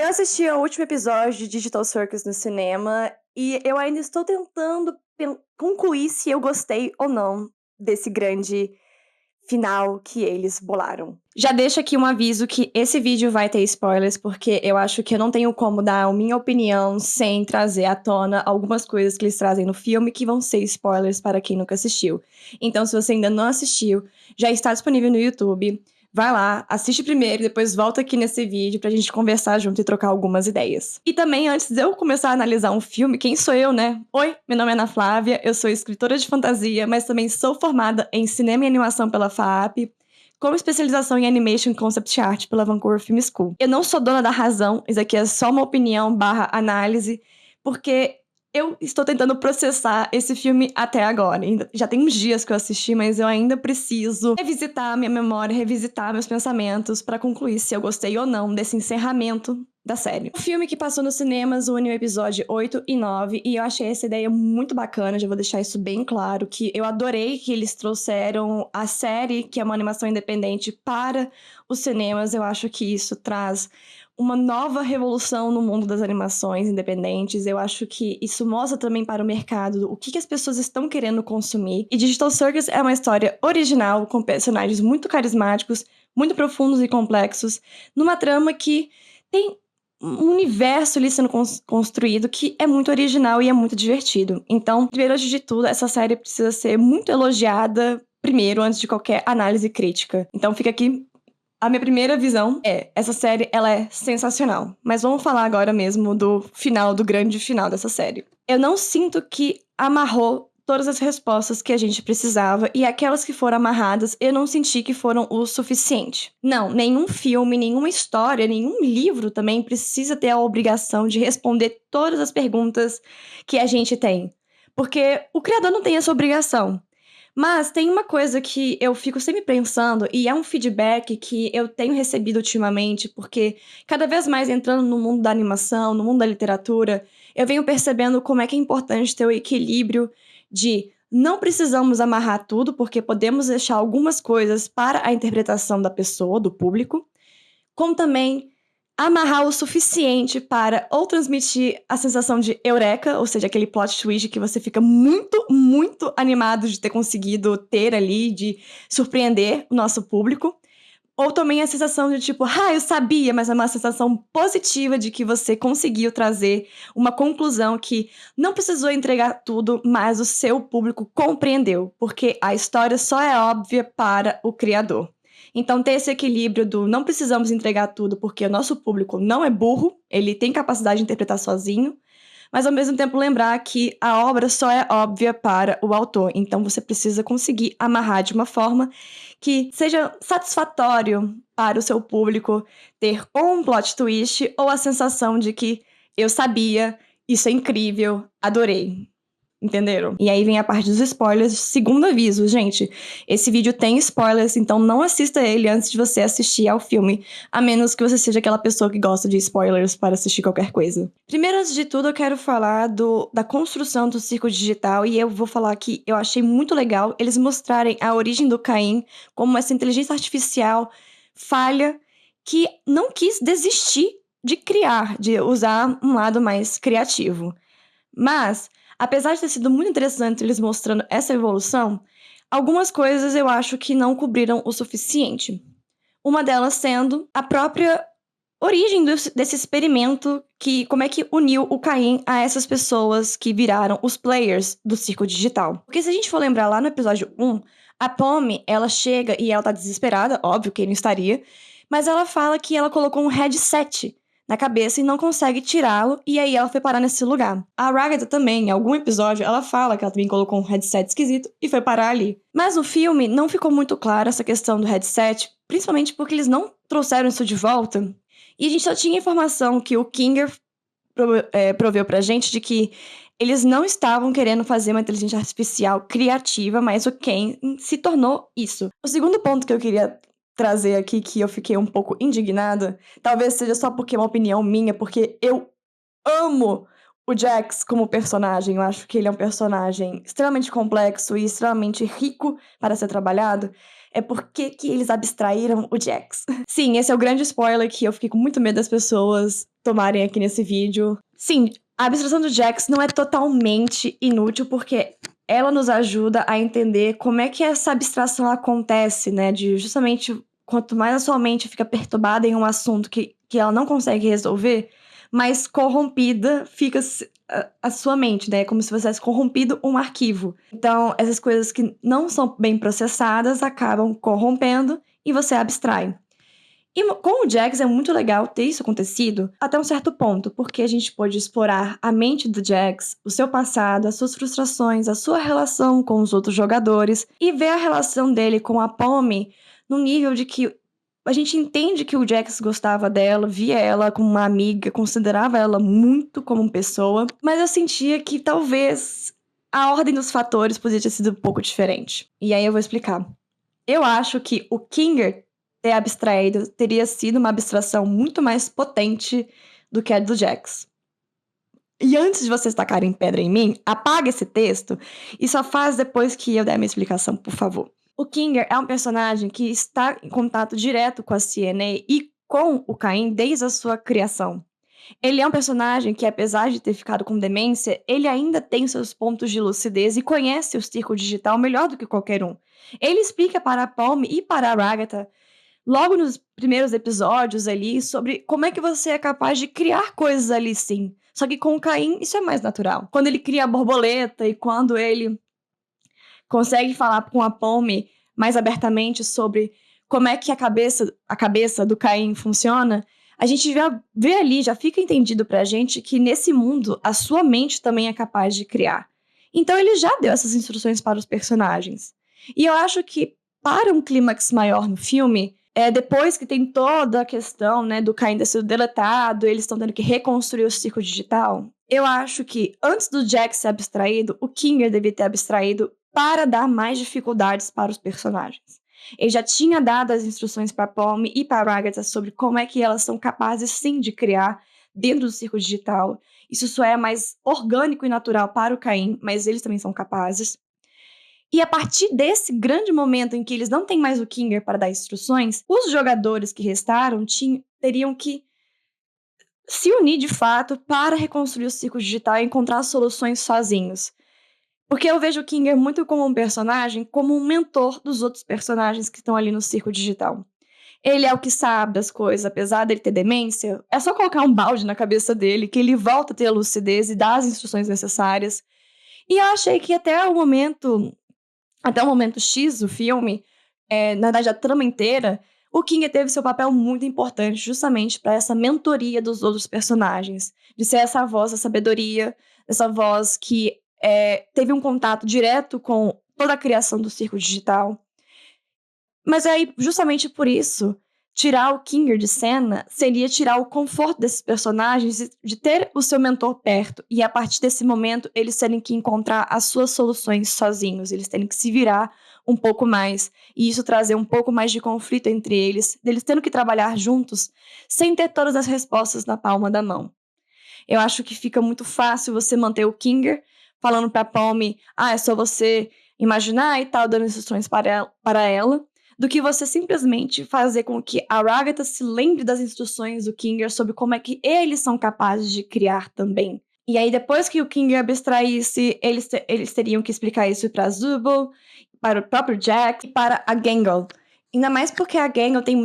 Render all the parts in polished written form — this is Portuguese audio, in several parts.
Eu assisti ao último episódio de Digital Circus no cinema e eu ainda estou tentando concluir se eu gostei ou não desse grande final que eles bolaram. Já deixo aqui um aviso que esse vídeo vai ter spoilers, porque eu acho que eu não tenho como dar a minha opinião sem trazer à tona algumas coisas que eles trazem no filme que vão ser spoilers para quem nunca assistiu. Então, se você ainda não assistiu, já está disponível no YouTube. Vai lá, assiste primeiro e depois volta aqui nesse vídeo pra gente conversar junto e trocar algumas ideias. E também, antes de eu começar a analisar um filme, quem sou eu, né? Oi, meu nome é Ana Flávia, eu sou escritora de fantasia, mas também sou formada em cinema e animação pela FAAP, com especialização em Animation Concept Art pela Vancouver Film School. Eu não sou dona da razão, isso aqui é só uma opinião / análise, porque eu estou tentando processar esse filme até agora. Já tem uns dias que eu assisti, mas eu ainda preciso revisitar minha memória, revisitar meus pensamentos para concluir se eu gostei ou não desse encerramento da série. O filme que passou nos cinemas une o episódio 8 e 9, e eu achei essa ideia muito bacana, já vou deixar isso bem claro, que eu adorei que eles trouxeram a série, que é uma animação independente, para os cinemas. Eu acho que isso traz uma nova revolução no mundo das animações independentes. Eu acho que isso mostra também para o mercado o que as pessoas estão querendo consumir. E Digital Circus é uma história original, com personagens muito carismáticos, muito profundos e complexos, numa trama que tem um universo ali sendo construído que é muito original e é muito divertido. Então, primeiro, antes de tudo, essa série precisa ser muito elogiada primeiro, antes de qualquer análise crítica. Então fica aqui a minha primeira visão essa série, ela é sensacional. Mas vamos falar agora mesmo do final, do grande final dessa série. Eu não sinto que amarrou todas as respostas que a gente precisava, e aquelas que foram amarradas, eu não senti que foram o suficiente. Não, nenhum filme, nenhuma história, nenhum livro também precisa ter a obrigação de responder todas as perguntas que a gente tem. Porque o criador não tem essa obrigação. Mas tem uma coisa que eu fico sempre pensando, e é um feedback que eu tenho recebido ultimamente, porque cada vez mais entrando no mundo da animação, no mundo da literatura, eu venho percebendo como é que é importante ter o equilíbrio de não precisamos amarrar tudo, porque podemos deixar algumas coisas para a interpretação da pessoa, do público, como também amarrar o suficiente para ou transmitir a sensação de eureka, ou seja, aquele plot twist que você fica muito, muito animado de ter conseguido ter ali, de surpreender o nosso público, ou também a sensação de tipo, eu sabia, mas é uma sensação positiva de que você conseguiu trazer uma conclusão que não precisou entregar tudo, mas o seu público compreendeu, porque a história só é óbvia para o criador. Então, ter esse equilíbrio do não precisamos entregar tudo, porque o nosso público não é burro, ele tem capacidade de interpretar sozinho, mas ao mesmo tempo lembrar que a obra só é óbvia para o autor. Então, você precisa conseguir amarrar de uma forma que seja satisfatório para o seu público ter ou um plot twist ou a sensação de que eu sabia, isso é incrível, adorei. Entenderam? E aí vem a parte dos spoilers. Segundo aviso, gente, esse vídeo tem spoilers, então não assista ele antes de você assistir ao filme, a menos que você seja aquela pessoa que gosta de spoilers para assistir qualquer coisa. Primeiro, antes de tudo, eu quero falar da construção do circo digital, e eu vou falar que eu achei muito legal eles mostrarem a origem do Caim como essa inteligência artificial falha que não quis desistir de criar, de usar um lado mais criativo. Mas, apesar de ter sido muito interessante eles mostrando essa evolução, algumas coisas eu acho que não cobriram o suficiente. Uma delas sendo a própria origem desse experimento, que como é que uniu o Caim a essas pessoas que viraram os players do circo digital. Porque se a gente for lembrar lá no episódio 1, a Pomme, ela chega e ela tá desesperada, óbvio que ele não estaria, mas ela fala que ela colocou um headset na cabeça e não consegue tirá-lo, e aí ela foi parar nesse lugar. A Ragatha também, em algum episódio, ela fala que ela também colocou um headset esquisito e foi parar ali. Mas no filme não ficou muito clara essa questão do headset, principalmente porque eles não trouxeram isso de volta. E a gente só tinha informação que o Kinger proveu pra gente de que eles não estavam querendo fazer uma inteligência artificial criativa, mas o Ken se tornou isso. O segundo ponto que eu queria trazer aqui, que eu fiquei um pouco indignada, talvez seja só porque é uma opinião minha, porque eu amo o Jax como personagem. Eu acho que ele é um personagem extremamente complexo e extremamente rico para ser trabalhado. é por que eles abstraíram o Jax. Sim, esse é o grande spoiler que eu fiquei com muito medo das pessoas tomarem aqui nesse vídeo. Sim, a abstração do Jax não é totalmente inútil, porque ela nos ajuda a entender como é que essa abstração acontece, né? De justamente, quanto mais a sua mente fica perturbada em um assunto que ela não consegue resolver, mais corrompida fica a sua mente, né? Como se você tivesse corrompido um arquivo. Então, essas coisas que não são bem processadas acabam corrompendo e você abstrai. E com o Jax é muito legal ter isso acontecido até um certo ponto, porque a gente pode explorar a mente do Jax, o seu passado, as suas frustrações, a sua relação com os outros jogadores e ver a relação dele com a Pommy no nível de que a gente entende que o Jax gostava dela, via ela como uma amiga, considerava ela muito como pessoa, mas eu sentia que talvez a ordem dos fatores podia ter sido um pouco diferente. E aí eu vou explicar. Eu acho que o Kinger ter abstraído teria sido uma abstração muito mais potente do que a do Jax. E antes de vocês tacarem pedra em mim, apaga esse texto e só faz depois que eu der a minha explicação, por favor. O Kinger é um personagem que está em contato direto com a CNA e com o Caim desde a sua criação. Ele é um personagem que, apesar de ter ficado com demência, ele ainda tem seus pontos de lucidez e conhece o círculo digital melhor do que qualquer um. Ele explica para a Palme e para a Ragatha, logo nos primeiros episódios ali, sobre como é que você é capaz de criar coisas ali, sim. Só que com o Caim, isso é mais natural. Quando ele cria a borboleta e quando ele consegue falar com a Palme mais abertamente sobre como é que a cabeça do Caim funciona, a gente vê ali, já fica entendido pra gente que nesse mundo a sua mente também é capaz de criar. Então ele já deu essas instruções para os personagens. E eu acho que para um clímax maior no filme, depois que tem toda a questão, né, do Caim ter sido deletado, eles estão tendo que reconstruir o círculo digital, eu acho que antes do Jack ser abstraído, o Kinger devia ter abstraído para dar mais dificuldades para os personagens. Ele já tinha dado as instruções para a Palme e para a Agatha sobre como é que elas são capazes, sim, de criar dentro do círculo digital. Isso só é mais orgânico e natural para o Caim, mas eles também são capazes. E a partir desse grande momento em que eles não têm mais o Kinger para dar instruções, os jogadores que restaram teriam que se unir de fato para reconstruir o círculo digital e encontrar soluções sozinhos. Porque eu vejo o Kinger muito como um personagem, como um mentor dos outros personagens que estão ali no círculo digital. Ele é o que sabe das coisas, apesar dele ter demência, é só colocar um balde na cabeça dele que ele volta a ter a lucidez e dá as instruções necessárias. E eu achei que até o momento X do filme, na verdade a trama inteira, o Kinger teve seu papel muito importante justamente para essa mentoria dos outros personagens, de ser essa voz da sabedoria, essa voz que teve um contato direto com toda a criação do circo digital. Mas aí, justamente por isso, tirar o Kinger de cena seria tirar o conforto desses personagens de ter o seu mentor perto. E a partir desse momento, eles terem que encontrar as suas soluções sozinhos. Eles terem que se virar um pouco mais. E isso trazer um pouco mais de conflito entre eles, deles tendo que trabalhar juntos, sem ter todas as respostas na palma da mão. Eu acho que fica muito fácil você manter o Kinger falando pra Palme, é só você imaginar e tal, dando instruções para ela, do que você simplesmente fazer com que a Ragatha se lembre das instruções do Kinger sobre como é que eles são capazes de criar também. E aí, depois que o Kinger abstraísse, eles teriam que explicar isso para Zubul, para o próprio Jack e para a Gangle. Ainda mais porque a Gangle tem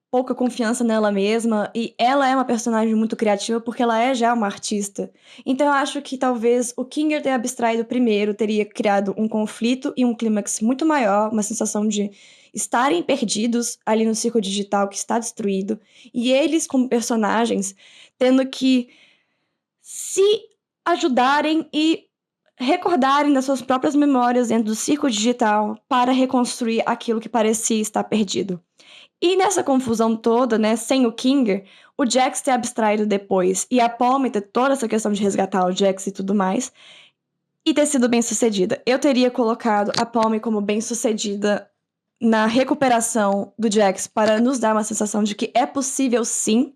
pouca confiança nela mesma, e ela é uma personagem muito criativa porque ela é já uma artista. Então eu acho que talvez o Kinger ter abstraído primeiro teria criado um conflito e um clímax muito maior, uma sensação de estarem perdidos ali no círculo digital que está destruído, e eles como personagens tendo que se ajudarem e recordarem das suas próprias memórias dentro do círculo digital para reconstruir aquilo que parecia estar perdido. E nessa confusão toda, né, sem o Kinger, o Jax ter abstraído depois e a Palme ter toda essa questão de resgatar o Jax e tudo mais, e ter sido bem-sucedida. Eu teria colocado a Palme como bem-sucedida na recuperação do Jax para nos dar uma sensação de que é possível, sim,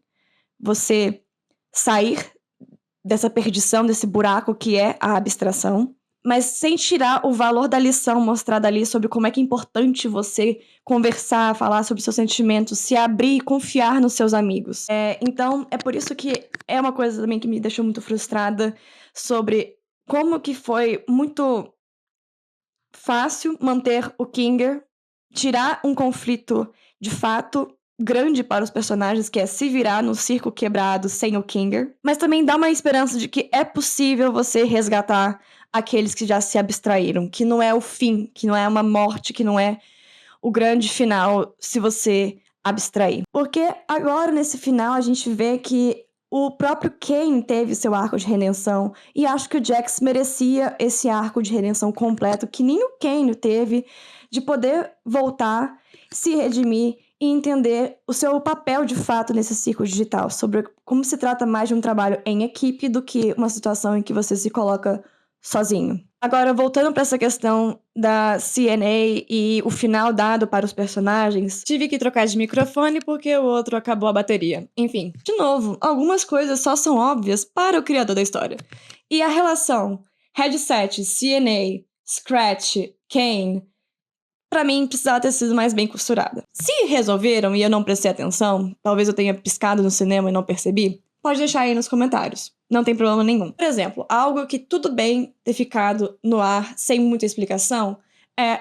você sair dessa perdição, desse buraco que é a abstração. mas sem tirar o valor da lição mostrada ali sobre como é que é importante você conversar, falar sobre seus sentimentos, se abrir e confiar nos seus amigos. Então, é por isso que é uma coisa também que me deixou muito frustrada sobre como que foi muito fácil manter o Kinger, tirar um conflito de fato grande para os personagens, que é se virar no circo quebrado sem o Kinger, mas também dá uma esperança de que é possível você resgatar aqueles que já se abstraíram, que não é o fim, que não é uma morte, que não é o grande final se você abstrair. Porque agora, nesse final, a gente vê que o próprio Kane teve seu arco de redenção, e acho que o Jax merecia esse arco de redenção completo, que nem o Kane teve, de poder voltar, se redimir e entender o seu papel de fato nesse ciclo digital, sobre como se trata mais de um trabalho em equipe do que uma situação em que você se coloca sozinho. Agora, voltando para essa questão da CNA e o final dado para os personagens, tive que trocar de microfone porque o outro acabou a bateria. Enfim, de novo, algumas coisas só são óbvias para o criador da história. E a relação Headset, CNA, Scratch, Kane, pra mim precisava ter sido mais bem costurada. Se resolveram e eu não prestei atenção, talvez eu tenha piscado no cinema e não percebi, pode deixar aí nos comentários. Não tem problema nenhum. Por exemplo, algo que tudo bem ter ficado no ar sem muita explicação é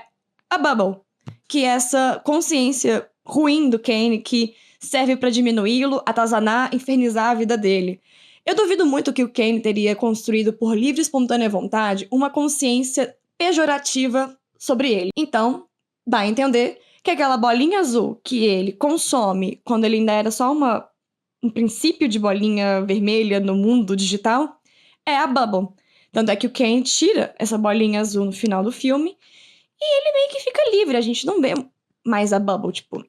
a Bubble, que é essa consciência ruim do Kane que serve pra diminuí-lo, atazanar, infernizar a vida dele. Eu duvido muito que o Kane teria construído por livre e espontânea vontade uma consciência pejorativa sobre ele. Então, dá a entender que aquela bolinha azul que ele consome quando ele ainda era só um princípio de bolinha vermelha no mundo digital é a Bubble. Tanto é que o Kane tira essa bolinha azul no final do filme e ele meio que fica livre. A gente não vê mais a Bubble, tipo,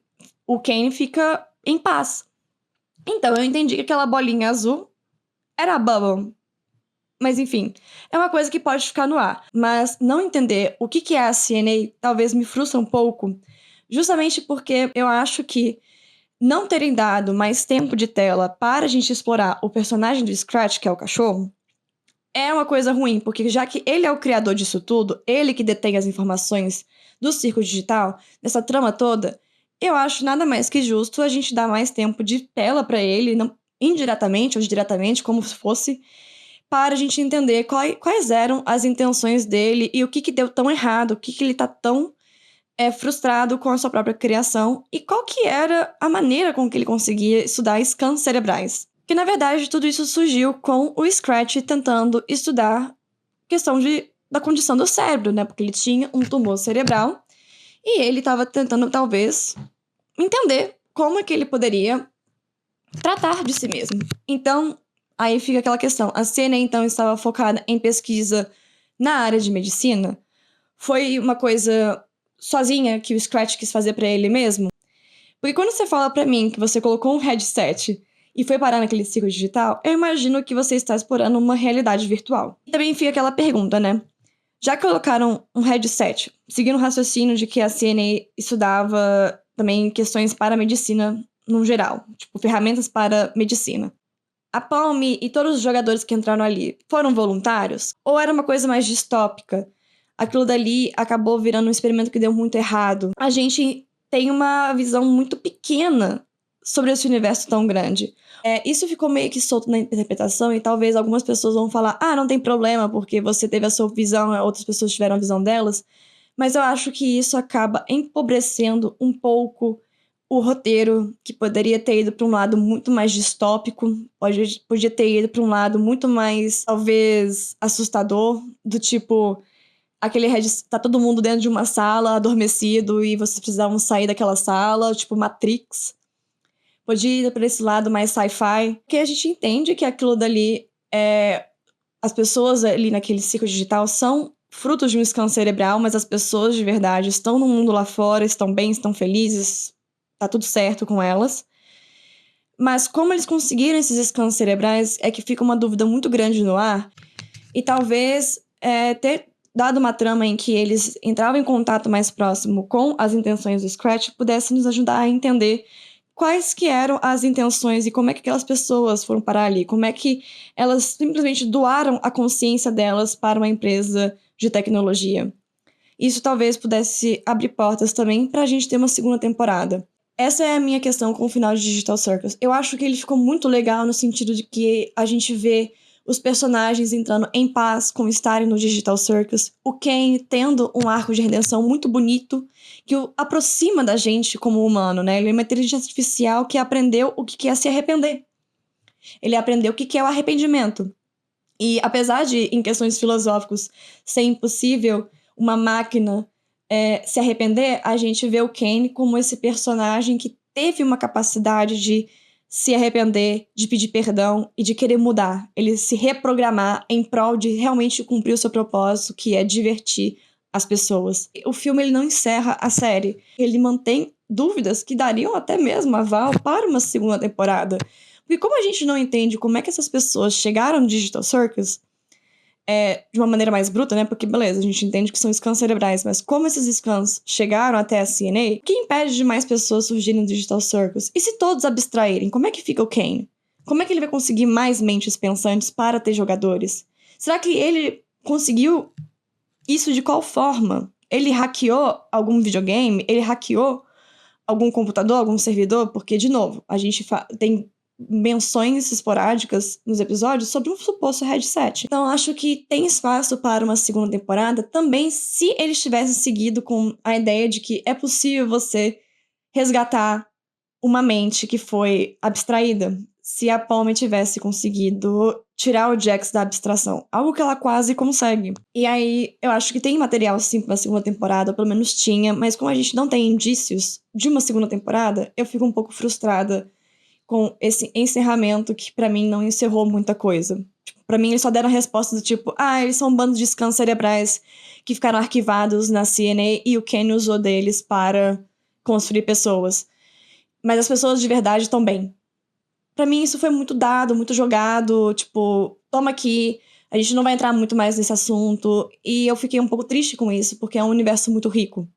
o Kane fica em paz. Então eu entendi que aquela bolinha azul era a Bubble. Mas enfim, é uma coisa que pode ficar no ar. Mas não entender o que é a CNA talvez me frustre um pouco, justamente porque eu acho que não terem dado mais tempo de tela para a gente explorar o personagem do Scratch, que é o cachorro, é uma coisa ruim, porque já que ele é o criador disso tudo, ele que detém as informações do circo digital, dessa trama toda, eu acho nada mais que justo a gente dar mais tempo de tela para ele, não, indiretamente ou diretamente, como se fosse, para a gente entender quais eram as intenções dele e o que deu tão errado, o que ele tá tão frustrado com a sua própria criação e qual que era a maneira com que ele conseguia estudar scans cerebrais. Que, na verdade, tudo isso surgiu com o Scratch tentando estudar questão da condição do cérebro, né? Porque ele tinha um tumor cerebral e ele estava tentando, talvez, entender como é que ele poderia tratar de si mesmo. Então, aí fica aquela questão. A CNA, então, estava focada em pesquisa na área de medicina? Foi uma coisa sozinha que o Scratch quis fazer pra ele mesmo? Porque quando você fala pra mim que você colocou um headset e foi parar naquele ciclo digital, eu imagino que você está explorando uma realidade virtual. E também fica aquela pergunta, né? Já que colocaram um headset, seguindo o raciocínio de que a CNA estudava também questões para a medicina no geral, tipo, ferramentas para medicina. A Palm e todos os jogadores que entraram ali foram voluntários? Ou era uma coisa mais distópica? Aquilo dali acabou virando um experimento que deu muito errado. A gente tem uma visão muito pequena sobre esse universo tão grande. Isso ficou meio que solto na interpretação e talvez algumas pessoas vão falar não tem problema porque você teve a sua visão, outras pessoas tiveram a visão delas. Mas eu acho que isso acaba empobrecendo um pouco o roteiro, que poderia ter ido para um lado muito mais distópico, podia ter ido para um lado muito mais, talvez, assustador, do tipo, aquele tá todo mundo dentro de uma sala, adormecido, e vocês precisavam sair daquela sala, tipo Matrix. Podia ir para esse lado mais sci-fi, porque a gente entende que aquilo dali as pessoas ali naquele ciclo digital são frutos de um scan cerebral, mas as pessoas de verdade estão no mundo lá fora, estão bem, estão felizes, tá tudo certo com elas. Mas como eles conseguiram esses scans cerebrais é que fica uma dúvida muito grande no ar. E talvez ter dado uma trama em que eles entravam em contato mais próximo com as intenções do Scratch pudesse nos ajudar a entender quais que eram as intenções e como é que aquelas pessoas foram parar ali, como é que elas simplesmente doaram a consciência delas para uma empresa de tecnologia. Isso talvez pudesse abrir portas também pra gente ter uma segunda temporada. Essa é a minha questão com o final de Digital Circus. Eu acho que ele ficou muito legal no sentido de que a gente vê os personagens entrando em paz com estarem no Digital Circus, o Ken tendo um arco de redenção muito bonito, que o aproxima da gente como humano, né? Ele é uma inteligência artificial que aprendeu o que é se arrepender. Ele aprendeu o que é o arrependimento. E apesar de, em questões filosóficas, ser impossível uma máquina se arrepender, a gente vê o Kane como esse personagem que teve uma capacidade de se arrepender, de pedir perdão e de querer mudar. Ele se reprogramar em prol de realmente cumprir o seu propósito, que é divertir as pessoas. O filme ele não encerra a série. Ele mantém dúvidas que dariam até mesmo aval para uma segunda temporada. Porque como a gente não entende como é que essas pessoas chegaram no Digital Circus, de uma maneira mais bruta, né? Porque, beleza, a gente entende que são scans cerebrais, mas como esses scans chegaram até a CNA, o que impede de mais pessoas surgirem no Digital Circus? E se todos abstraírem, como é que fica o Kane? Como é que ele vai conseguir mais mentes pensantes para ter jogadores? Será que ele conseguiu isso de qual forma? Ele hackeou algum videogame? Ele hackeou algum computador, algum servidor? Porque, de novo, a gente tem menções esporádicas nos episódios sobre um suposto headset. Então, acho que tem espaço para uma segunda temporada também se eles tivessem seguido com a ideia de que é possível você resgatar uma mente que foi abstraída. Se a Palmer tivesse conseguido tirar o Jax da abstração, algo que ela quase consegue. E aí, eu acho que tem material sim para uma segunda temporada, ou pelo menos tinha, mas como a gente não tem indícios de uma segunda temporada, eu fico um pouco frustrada com esse encerramento que pra mim não encerrou muita coisa. Tipo, pra mim eles só deram a resposta do tipo, eles são um bando de scans cerebrais que ficaram arquivados na CNA e o Kenny usou deles para construir pessoas. Mas as pessoas de verdade estão bem. Pra mim isso foi muito dado, muito jogado, tipo, toma aqui, a gente não vai entrar muito mais nesse assunto. E eu fiquei um pouco triste com isso, porque é um universo muito rico.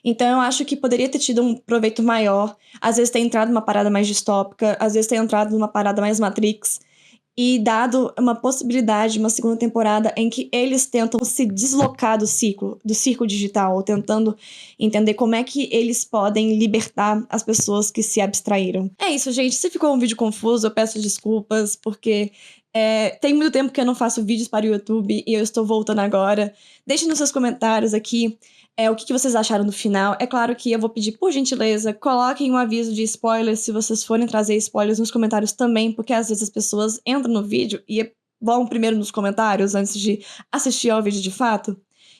Então eu acho que poderia ter tido um proveito maior, às vezes ter entrado numa parada mais distópica, às vezes ter entrado numa parada mais Matrix, e dado uma possibilidade de uma segunda temporada em que eles tentam se deslocar do circo digital, tentando entender como é que eles podem libertar as pessoas que se abstraíram. É isso, gente. Se ficou um vídeo confuso, eu peço desculpas, porque tem muito tempo que eu não faço vídeos para o YouTube e eu estou voltando agora. Deixem nos seus comentários aqui o que vocês acharam do final. É claro que eu vou pedir, por gentileza, coloquem um aviso de spoilers se vocês forem trazer spoilers nos comentários também, porque às vezes as pessoas entram no vídeo e vão primeiro nos comentários antes de assistir ao vídeo de fato.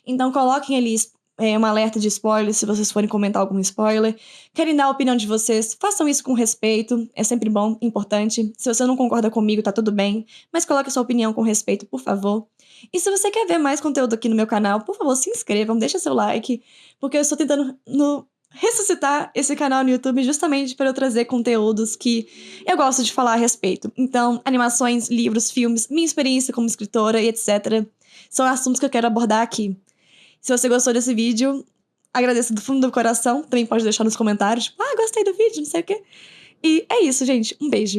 Então coloquem ali um alerta de spoilers se vocês forem comentar algum spoiler. Querem dar a opinião de vocês, façam isso com respeito, é sempre bom, importante. Se você não concorda comigo, tá tudo bem, mas coloque sua opinião com respeito, por favor. E se você quer ver mais conteúdo aqui no meu canal, por favor, se inscrevam, deixa seu like, porque eu estou tentando ressuscitar esse canal no YouTube justamente para eu trazer conteúdos que eu gosto de falar a respeito. Então, animações, livros, filmes, minha experiência como escritora e etc. são assuntos que eu quero abordar aqui. Se você gostou desse vídeo, agradeço do fundo do coração. Também pode deixar nos comentários, tipo, gostei do vídeo, não sei o quê. E é isso, gente. Um beijo.